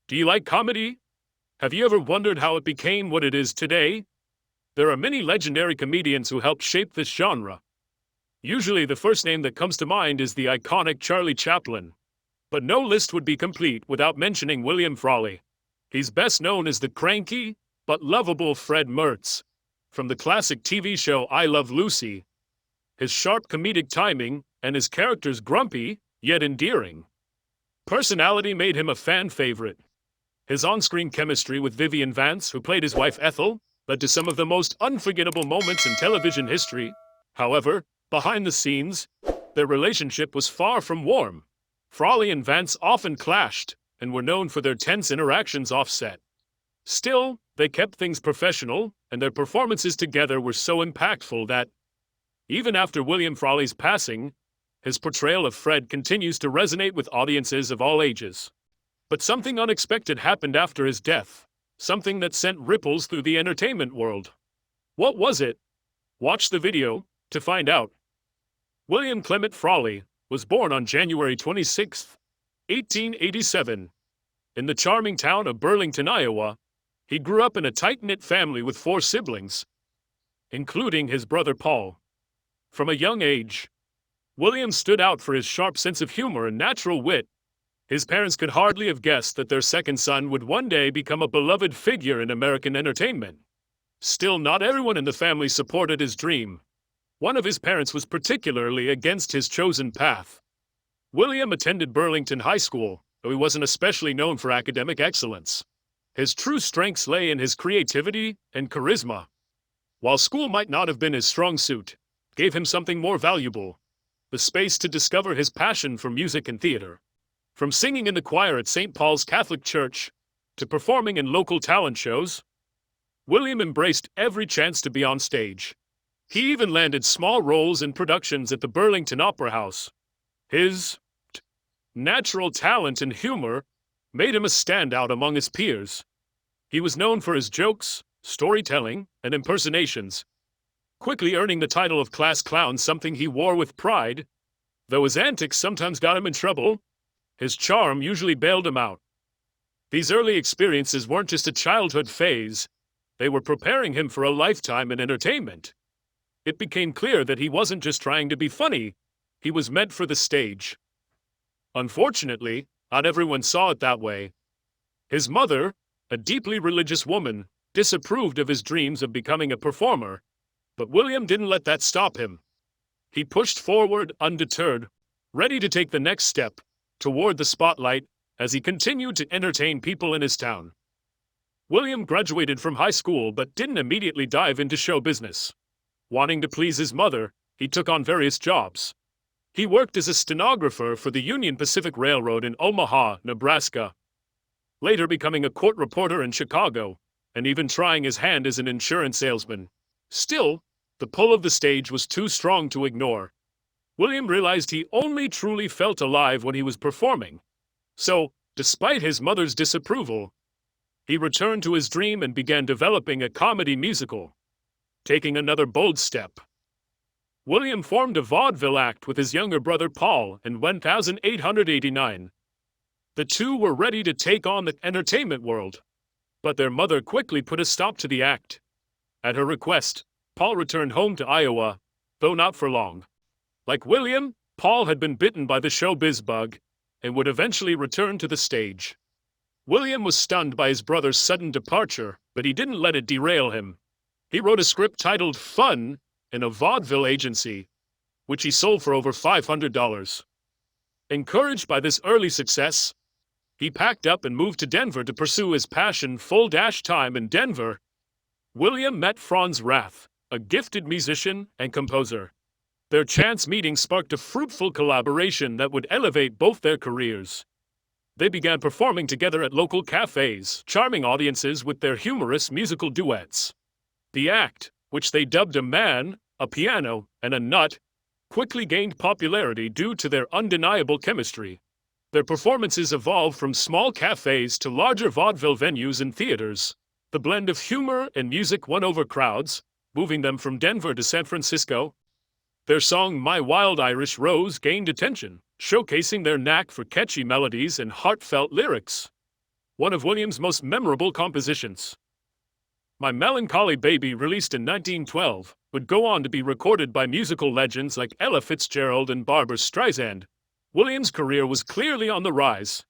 Do you like comedy? Have you ever wondered how it became what it is today? There are many legendary comedians who helped shape this genre. Usually the first name that comes to mind is the iconic Charlie Chaplin. But no list would be complete without mentioning William Frawley. He's best known as the cranky, but lovable Fred Mertz. From the classic TV show I Love Lucy, his sharp comedic timing and his character's grumpy, yet endearing personality made him a fan favorite. His on-screen chemistry with Vivian Vance, who played his wife Ethel, led to some of the most unforgettable moments in television history. However, behind the scenes, their relationship was far from warm. Frawley and Vance often clashed, and were known for their tense interactions off-set. Still, they kept things professional, and their performances together were so impactful that, even after William Frawley's passing, his portrayal of Fred continues to resonate with audiences of all ages. But something unexpected happened after his death, something that sent ripples through the entertainment world. What was it? Watch the video to find out. William Clement Frawley was born on January 26, 1887. In the charming town of Burlington, Iowa, he grew up in a tight-knit family with 4 siblings, including his brother Paul. From a young age, William stood out for his sharp sense of humor and natural wit. His parents could hardly have guessed that their second son would one day become a beloved figure in American entertainment. Still, not everyone in the family supported his dream. One of his parents was particularly against his chosen path. William attended Burlington High School, though he wasn't especially known for academic excellence. His true strengths lay in his creativity and charisma. While school might not have been his strong suit, it gave him something more valuable: the space to discover his passion for music and theater. From singing in the choir at St. Paul's Catholic Church to performing in local talent shows, William embraced every chance to be on stage. He even landed small roles in productions at the Burlington Opera House. His natural talent and humor made him a standout among his peers. He was known for his jokes, storytelling, and impersonations, quickly earning the title of class clown, something he wore with pride. Though his antics sometimes got him in trouble, his charm usually bailed him out. These early experiences weren't just a childhood phase, they were preparing him for a lifetime in entertainment. It became clear that he wasn't just trying to be funny, he was meant for the stage. Unfortunately, not everyone saw it that way. His mother, a deeply religious woman, disapproved of his dreams of becoming a performer, but William didn't let that stop him. He pushed forward undeterred, ready to take the next step toward the spotlight as he continued to entertain people in his town. William graduated from high school but didn't immediately dive into show business. Wanting to please his mother, he took on various jobs. He worked as a stenographer for the Union Pacific Railroad in Omaha, Nebraska, later becoming a court reporter in Chicago, and even trying his hand as an insurance salesman. Still, the pull of the stage was too strong to ignore. William realized he only truly felt alive when he was performing. So, despite his mother's disapproval, he returned to his dream and began developing a comedy musical. Taking another bold step, William formed a vaudeville act with his younger brother Paul in 1889. The two were ready to take on the entertainment world, but their mother quickly put a stop to the act. At her request, Paul returned home to Iowa, though not for long. Like William, Paul had been bitten by the showbiz bug and would eventually return to the stage. William was stunned by his brother's sudden departure, but he didn't let it derail him. He wrote a script titled Fun in a vaudeville agency, which he sold for over $500. Encouraged by this early success, he packed up and moved to Denver to pursue his passion full-time in Denver. William met Franz Rath, a gifted musician and composer. Their chance meeting sparked a fruitful collaboration that would elevate both their careers. They began performing together at local cafes, charming audiences with their humorous musical duets. The act, which they dubbed A Man, a Piano, and a Nut, quickly gained popularity due to their undeniable chemistry. Their performances evolved from small cafes to larger vaudeville venues and theaters. The blend of humor and music won over crowds, moving them from Denver to San Francisco. Their song My Wild Irish Rose gained attention, showcasing their knack for catchy melodies and heartfelt lyrics. one of William's most memorable compositions. My Melancholy Baby, released in 1912, would go on to be recorded by musical legends like Ella Fitzgerald and Barbra Streisand. William's career was clearly on the rise.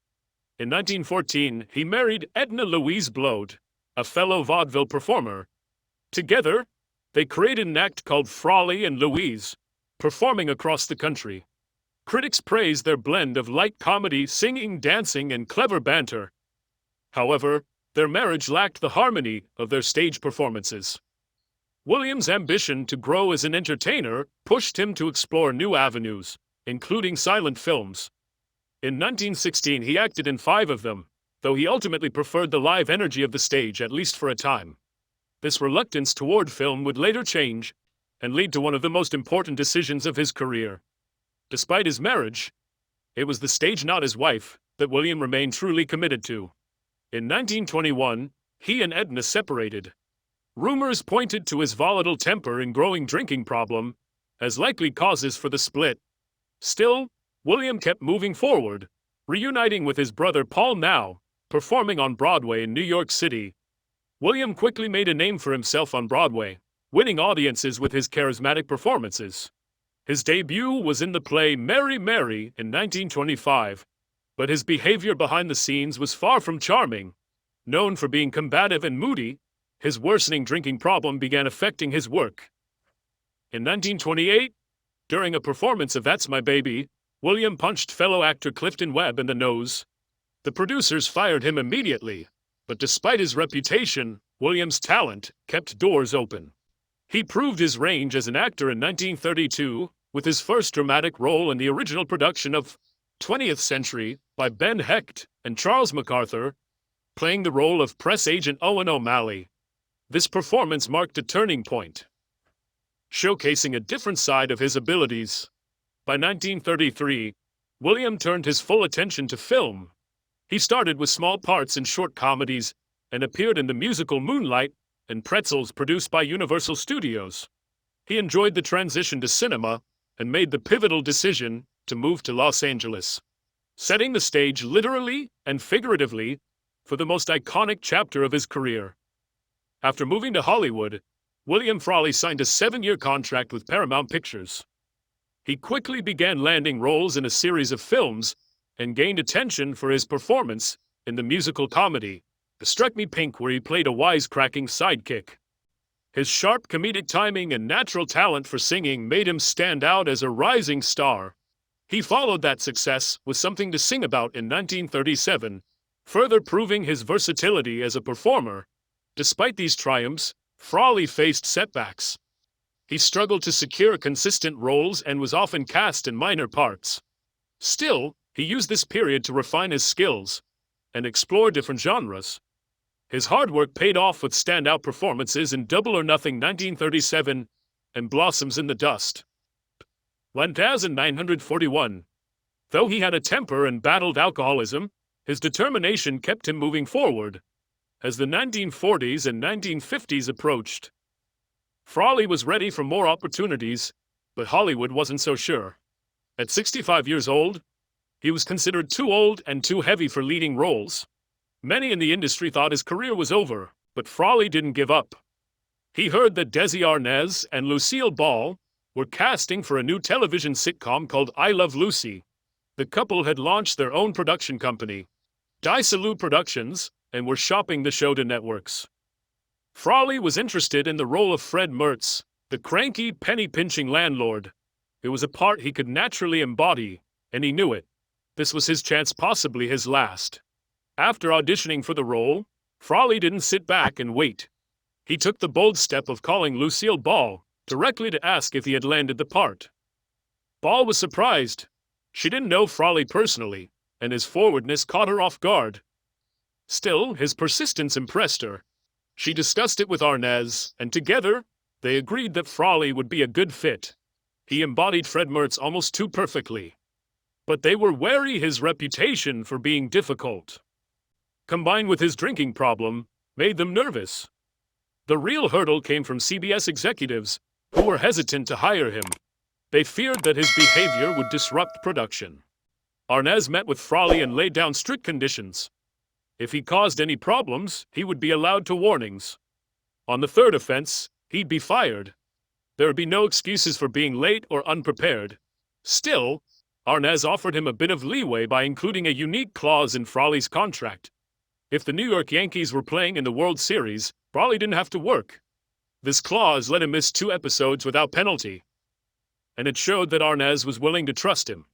In 1914, he married Edna Louise Bloed, a fellow vaudeville performer. Together, they created an act called Frawley and Louise, performing across the country. Critics praised their blend of light comedy, singing, dancing, and clever banter. However, their marriage lacked the harmony of their stage performances. William's ambition to grow as an entertainer pushed him to explore new avenues, including silent films. In 1916, he acted in 5 of them, though he ultimately preferred the live energy of the stage, at least for a time. This reluctance toward film would later change and lead to one of the most important decisions of his career. Despite his marriage, it was the stage, not his wife, that William remained truly committed to. In 1921, he and Edna separated. Rumors pointed to his volatile temper and growing drinking problem as likely causes for the split. Still, William kept moving forward, reuniting with his brother Paul, now performing on Broadway in New York City. William quickly made a name for himself on Broadway, winning audiences with his charismatic performances. His debut was in the play Mary Mary in 1925, but his behavior behind the scenes was far from charming. Known for being combative and moody, his worsening drinking problem began affecting his work. In 1928, during a performance of That's My Baby, William punched fellow actor Clifton Webb in the nose. The producers fired him immediately, but despite his reputation, William's talent kept doors open. He proved his range as an actor in 1932 with his first dramatic role in the original production of 20th Century by Ben Hecht and Charles MacArthur, playing the role of press agent Owen O'Malley. This performance marked a turning point, showcasing a different side of his abilities. By 1933, William turned his full attention to film. He started with small parts in short comedies and appeared in the musical Moonlight and Pretzels, produced by Universal Studios. He enjoyed the transition to cinema and made the pivotal decision to move to Los Angeles, setting the stage literally and figuratively for the most iconic chapter of his career. After moving to Hollywood, William Frawley signed a 7-year contract with Paramount Pictures. He quickly began landing roles in a series of films and gained attention for his performance in the musical comedy Strike Me Pink, where he played a wisecracking sidekick. His sharp comedic timing and natural talent for singing made him stand out as a rising star. He followed that success with Something to Sing About in 1937, further proving his versatility as a performer. Despite these triumphs, Frawley faced setbacks. He struggled to secure consistent roles and was often cast in minor parts. Still, he used this period to refine his skills and explore different genres. His hard work paid off with standout performances in Double or Nothing 1937 and Blossoms in the Dust 1941. Though he had a temper and battled alcoholism, his determination kept him moving forward. As the 1940s and 1950s approached, Frawley was ready for more opportunities, but Hollywood wasn't so sure. At 65 years old, he was considered too old and too heavy for leading roles. Many in the industry thought his career was over, but Frawley didn't give up. He heard that Desi Arnaz and Lucille Ball were casting for a new television sitcom called I Love Lucy. The couple had launched their own production company, Die Salute Productions, and were shopping the show to networks. Frawley was interested in the role of Fred Mertz, the cranky, penny-pinching landlord. It was a part he could naturally embody, and he knew it. This was his chance, possibly his last. After auditioning for the role, Frawley didn't sit back and wait. He took the bold step of calling Lucille Ball directly to ask if he had landed the part. Ball was surprised. She didn't know Frawley personally, and his forwardness caught her off guard. Still, his persistence impressed her. She discussed it with Arnaz, and together, they agreed that Frawley would be a good fit. He embodied Fred Mertz almost too perfectly. But they were wary his reputation for being difficult, combined with his drinking problem, made them nervous. The real hurdle came from CBS executives, who were hesitant to hire him. They feared that his behavior would disrupt production. Arnaz met with Frawley and laid down strict conditions. If he caused any problems, he would be allowed to warnings. On the third offense, he'd be fired. There would be no excuses for being late or unprepared. Still, Arnaz offered him a bit of leeway by including a unique clause in Frawley's contract. If the New York Yankees were playing in the World Series, Frawley didn't have to work. This clause let him miss 2 episodes without penalty. And it showed that Arnaz was willing to trust him.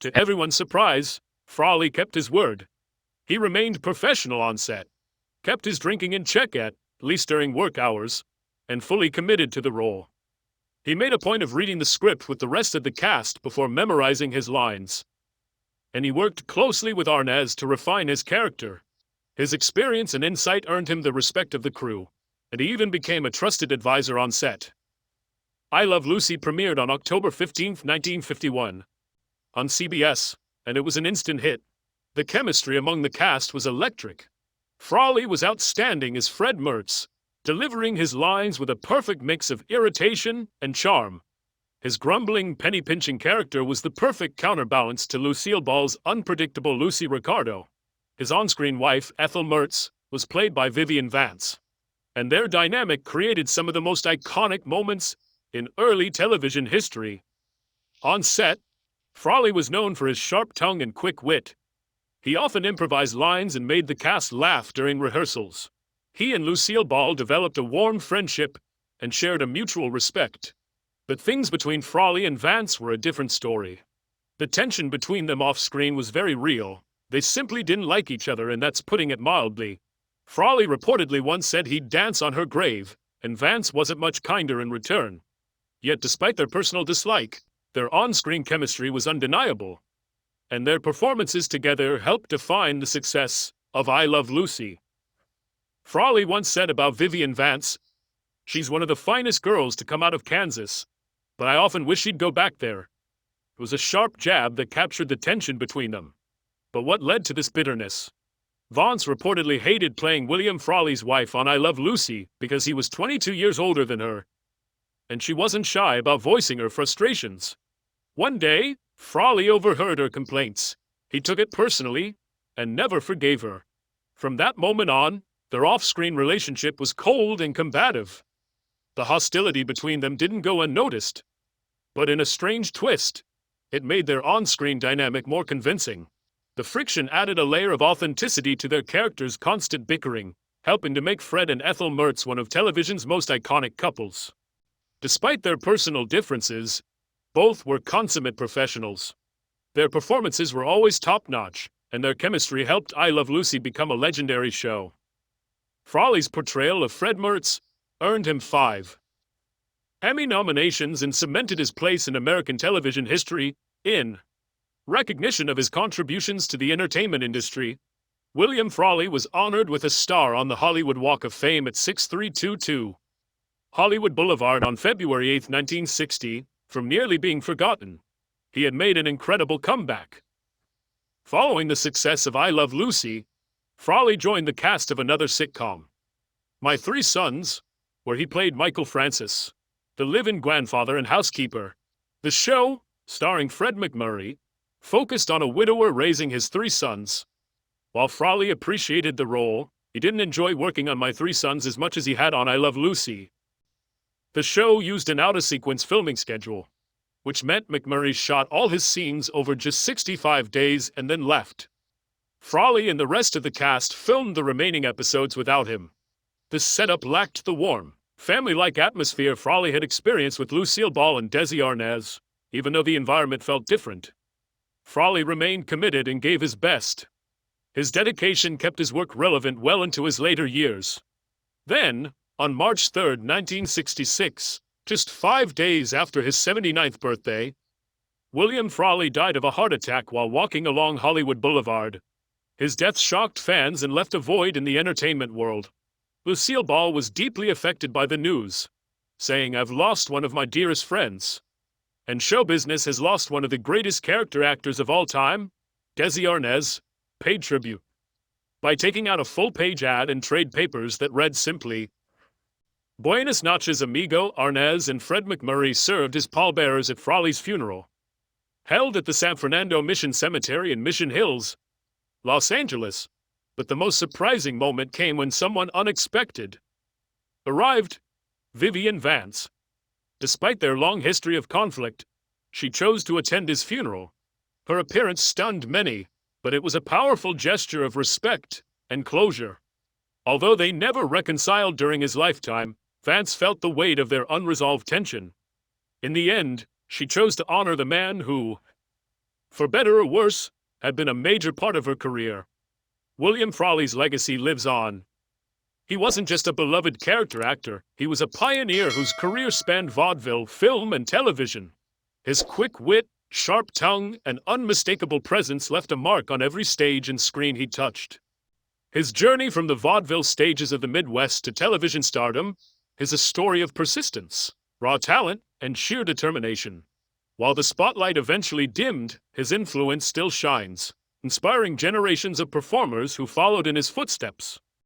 To everyone's surprise, Frawley kept his word. He remained professional on set, kept his drinking in check at least during work hours, and fully committed to the role. He made a point of reading the script with the rest of the cast before memorizing his lines. And he worked closely with Arnaz to refine his character. His experience and insight earned him the respect of the crew, and he even became a trusted advisor on set. I Love Lucy premiered on October 15, 1951, on CBS, and it was an instant hit. The chemistry among the cast was electric. Frawley was outstanding as Fred Mertz, delivering his lines with a perfect mix of irritation and charm. His grumbling, penny-pinching character was the perfect counterbalance to Lucille Ball's unpredictable Lucy Ricardo. His on-screen wife, Ethel Mertz, was played by Vivian Vance, and their dynamic created some of the most iconic moments in early television history. On set, Frawley was known for his sharp tongue and quick wit. He often improvised lines and made the cast laugh during rehearsals. He and Lucille Ball developed a warm friendship and shared a mutual respect. But things between Frawley and Vance were a different story. The tension between them off-screen was very real. They simply didn't like each other, and that's putting it mildly. Frawley reportedly once said he'd dance on her grave, and Vance wasn't much kinder in return. Yet despite their personal dislike, their on-screen chemistry was undeniable, and their performances together helped define the success of I Love Lucy. Frawley once said about Vivian Vance, "She's one of the finest girls to come out of Kansas, but I often wish she'd go back there." It was a sharp jab that captured the tension between them. But what led to this bitterness? Vance reportedly hated playing William Frawley's wife on I Love Lucy because he was 22 years older than her, and she wasn't shy about voicing her frustrations. One day, Frawley overheard her complaints. He took it personally and never forgave her. From that moment on, their off-screen relationship was cold and combative. The hostility between them didn't go unnoticed, but in a strange twist, it made their on-screen dynamic more convincing. The friction added a layer of authenticity to their characters' constant bickering, helping to make Fred and Ethel Mertz one of television's most iconic couples. Despite their personal differences, both were consummate professionals. Their performances were always top-notch, and their chemistry helped I Love Lucy become a legendary show. Frawley's portrayal of Fred Mertz earned him 5 Emmy nominations and cemented his place in American television history. In recognition of his contributions to the entertainment industry, William Frawley was honored with a star on the Hollywood Walk of Fame at 6322 Hollywood Boulevard on February 8, 1960. From nearly being forgotten, he had made an incredible comeback. Following the success of I Love Lucy, Frawley joined the cast of another sitcom, My Three Sons, where he played Michael Francis, the live-in grandfather and housekeeper. The show, starring Fred MacMurray, focused on a widower raising his 3 sons. While Frawley appreciated the role, he didn't enjoy working on My Three Sons as much as he had on I Love Lucy. The show used an out-of-sequence filming schedule, which meant MacMurray shot all his scenes over just 65 days and then left. Frawley and the rest of the cast filmed the remaining episodes without him. This setup lacked the warm, family-like atmosphere Frawley had experienced with Lucille Ball and Desi Arnaz, even though the environment felt different. Frawley remained committed and gave his best. His dedication kept his work relevant well into his later years. Then, on March 3, 1966, just 5 days after his 79th birthday, William Frawley died of a heart attack while walking along Hollywood Boulevard. His death shocked fans and left a void in the entertainment world. Lucille Ball was deeply affected by the news, saying, "I've lost one of my dearest friends." And show business has lost one of the greatest character actors of all time. Desi Arnaz paid tribute by taking out a full-page ad in trade papers that read simply, "Buenas noches, amigo." Arnaz and Fred MacMurray served as pallbearers at Frawley's funeral, held at the San Fernando Mission Cemetery in Mission Hills, Los Angeles. But the most surprising moment came when someone unexpected arrived: Vivian Vance. Despite their long history of conflict, she chose to attend his funeral. Her appearance stunned many, but it was a powerful gesture of respect and closure. Although they never reconciled during his lifetime, Vance felt the weight of their unresolved tension. In the end, she chose to honor the man who, for better or worse, had been a major part of her career. William Frawley's legacy lives on. He wasn't just a beloved character actor, he was a pioneer whose career spanned vaudeville, film, and television. His quick wit, sharp tongue, and unmistakable presence left a mark on every stage and screen he touched. His journey from the vaudeville stages of the Midwest to television stardom is a story of persistence, raw talent, and sheer determination. While the spotlight eventually dimmed, his influence still shines, inspiring generations of performers who followed in his footsteps.